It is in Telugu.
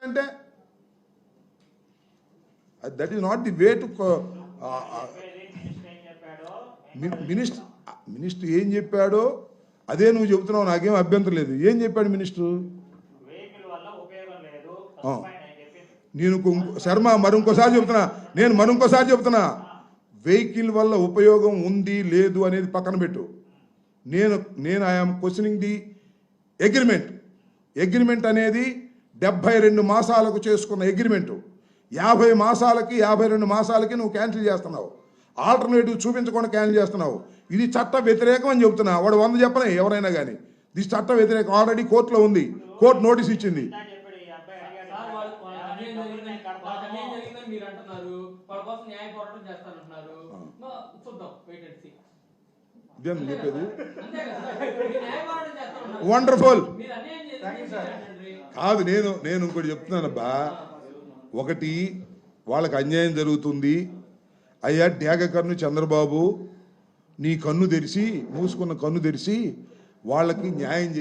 అంటే that is not the way to minister ఏం చెప్పాడో అదే నువ్వు చెబుతున్నావు, నాకేం అభ్యంతరం లేదు. ఏం చెప్పాడు మినిస్టర్? నేను శర్మ మరొకసారి చెబుతున్నా వెహికల్ వల్ల ఉపయోగం ఉంది లేదు అనేది పక్కన పెట్టు. నేను ఐఎమ్ క్వశ్చనింగ్ ది అగ్రిమెంట్ అనేది 72 మాసాలకు చేసుకున్న అగ్రిమెంటు 50 మాసాలకి 52 మాసాలకి నువ్వు క్యాన్సిల్ చేస్తున్నావు. ఆల్టర్నేటివ్ చూపించకుండా క్యాన్సిల్ చేస్తున్నావు. ఇది చట్ట వ్యతిరేకం అని చెబుతున్నా. వాడు 100 చెప్పనే ఎవరైనా కానీ ఇది చట్ట వ్యతిరేకం. ఆల్రెడీ కోర్టులో ఉంది, కోర్టు నోటీస్ ఇచ్చింది. చెప్పేది వండర్ఫుల్ కాదు. నేను ఇంకోటి చెప్తున్నానబ్బా. ఒకటి వాళ్ళకి అన్యాయం జరుగుతుంది. అయ్యా డ్యాగ కన్ను చంద్రబాబు, నీ కన్ను తెరిచి మూసుకున్న కన్ను తెరిచి వాళ్ళకి న్యాయం చెయ్యి.